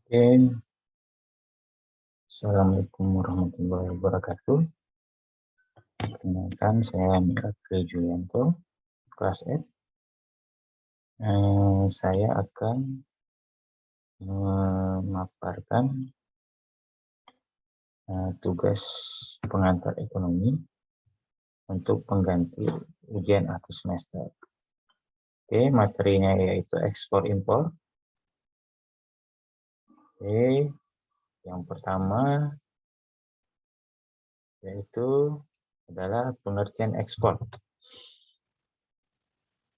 Oke, Assalamualaikum warahmatullahi wabarakatuh. Perkenalkan, saya Mirakel Julianto, kelas F. Saya akan memaparkan tugas pengantar ekonomi untuk pengganti ujian akhir semester. Oke, materinya yaitu ekspor impor. Oke, yang pertama yaitu adalah pengertian ekspor.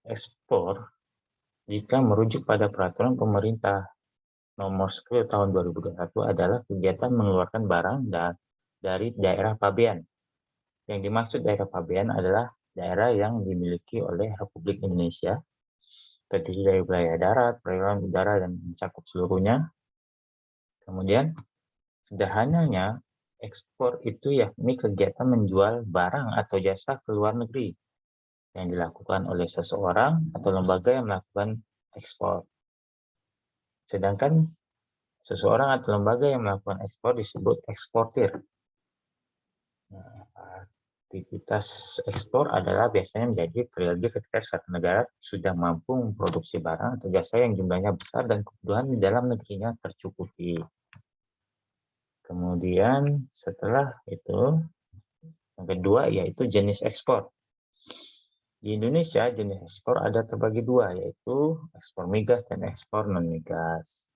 Ekspor jika merujuk pada peraturan pemerintah nomor 10 tahun 2021 adalah kegiatan mengeluarkan barang dari daerah pabean. Yang dimaksud daerah pabean adalah daerah yang dimiliki oleh Republik Indonesia, terdiri dari wilayah darat, perairan, udara, dan mencakup seluruhnya. Kemudian, sederhananya, ekspor itu yakni kegiatan menjual barang atau jasa ke luar negeri yang dilakukan oleh seseorang atau lembaga yang melakukan ekspor. Sedangkan seseorang atau lembaga yang melakukan ekspor disebut eksportir. Nah, aktivitas ekspor adalah biasanya menjadi terjadi ketika suatu negara sudah mampu memproduksi barang atau jasa yang jumlahnya besar dan kebutuhan di dalam negerinya tercukupi. Kemudian setelah itu, yang kedua yaitu jenis ekspor. Di Indonesia, jenis ekspor ada terbagi dua, yaitu ekspor migas dan ekspor non-migas.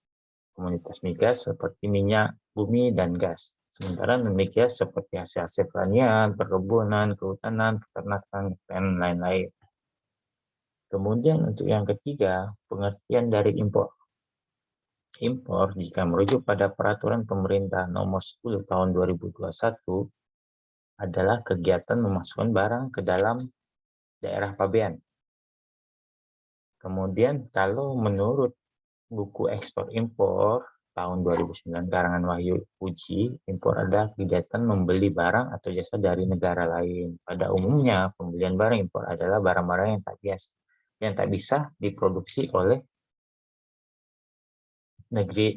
Komoditas migas seperti minyak, bumi, dan gas. Sementara non-migas seperti hasil-hasil pertanian, perkebunan, kehutanan, peternakan, dan lain-lain. Kemudian untuk yang ketiga, pengertian dari impor. Impor jika merujuk pada peraturan pemerintah nomor 10 tahun 2021 adalah kegiatan memasukkan barang ke dalam daerah pabean. Kemudian kalau menurut buku ekspor impor tahun 2009 karangan Wahyu Puji, impor adalah kegiatan membeli barang atau jasa dari negara lain. Pada umumnya, pembelian barang impor adalah barang-barang yang tak bisa diproduksi oleh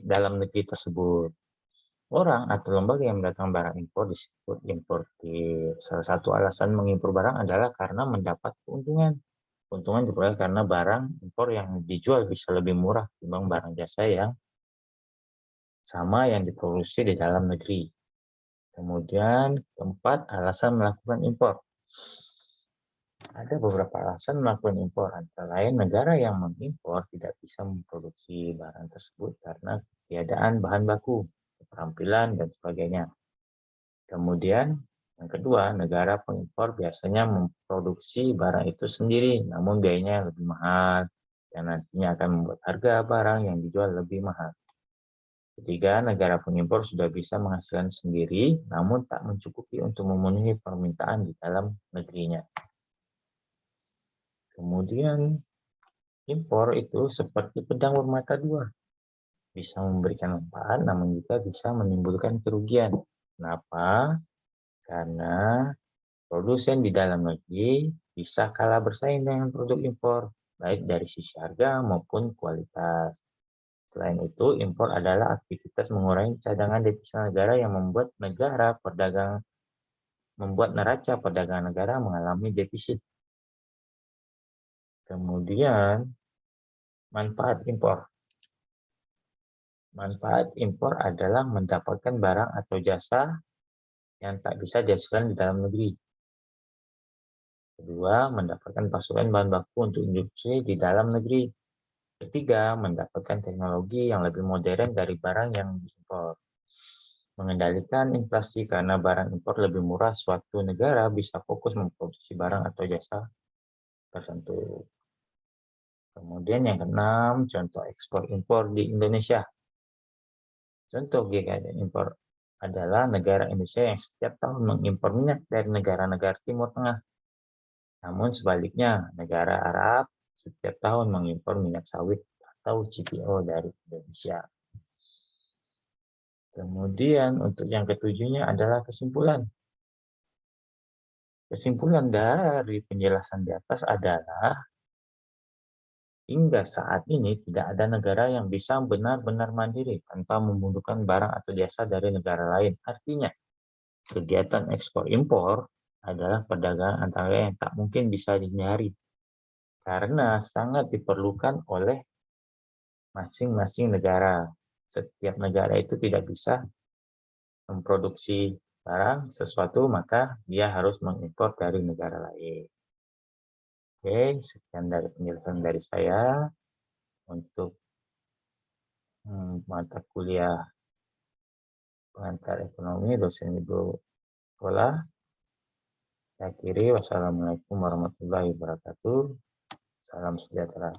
dalam negeri tersebut. Orang atau lembaga yang mendatangkan barang impor disebut importir. Salah satu alasan mengimpor barang adalah karena mendapat keuntungan. Keuntungan diperoleh karena barang impor yang dijual bisa lebih murah dibanding barang jasa yang sama yang diproduksi di dalam negeri. Kemudian keempat, alasan melakukan impor. Ada beberapa alasan melakukan impor, antara lain negara yang mengimpor tidak bisa memproduksi barang tersebut karena ketiadaan bahan baku, keterampilan, dan sebagainya. Kemudian yang kedua, negara pengimpor biasanya memproduksi barang itu sendiri, namun biayanya lebih mahal, yang nantinya akan membuat harga barang yang dijual lebih mahal. Ketiga, negara pengimpor sudah bisa menghasilkan sendiri, namun tak mencukupi untuk memenuhi permintaan di dalam negerinya. Kemudian, impor itu seperti pedang bermata dua. Bisa memberikan manfaat, namun juga bisa menimbulkan kerugian. Kenapa? Karena produsen di dalam negeri bisa kalah bersaing dengan produk impor, baik dari sisi harga maupun kualitas. Selain itu, impor adalah aktivitas mengurangi cadangan devisa negara yang membuat neraca perdagangan negara mengalami defisit. Kemudian, manfaat impor. Manfaat impor adalah mendapatkan barang atau jasa yang tak bisa dihasilkan di dalam negeri. Kedua, mendapatkan pasokan bahan baku untuk industri di dalam negeri. Ketiga, mendapatkan teknologi yang lebih modern dari barang yang diimpor. Mengendalikan inflasi karena barang impor lebih murah, suatu negara bisa fokus memproduksi barang atau jasa tertentu. Kemudian yang keenam, contoh ekspor impor di Indonesia. Contoh GKI impor adalah negara Indonesia yang setiap tahun mengimpor minyak dari negara-negara Timur Tengah. Namun sebaliknya, negara Arab setiap tahun mengimpor minyak sawit atau CPO dari Indonesia. Kemudian untuk yang ketujuhnya adalah kesimpulan. Kesimpulan dari penjelasan di atas adalah Hingga saat ini tidak ada negara yang bisa benar-benar mandiri tanpa membutuhkan barang atau jasa dari negara lain. Artinya, kegiatan ekspor impor adalah perdagangan antara yang tak mungkin bisa dihindari karena sangat diperlukan oleh masing-masing negara. Setiap negara itu tidak bisa memproduksi barang sesuatu, maka dia harus mengimpor dari negara lain. Oke, sekian dari penjelasan dari saya untuk mata kuliah pengantar ekonomi dosen Ibu Pola. Saya akhiri, wassalamualaikum warahmatullahi wabarakatuh. Salam sejahtera.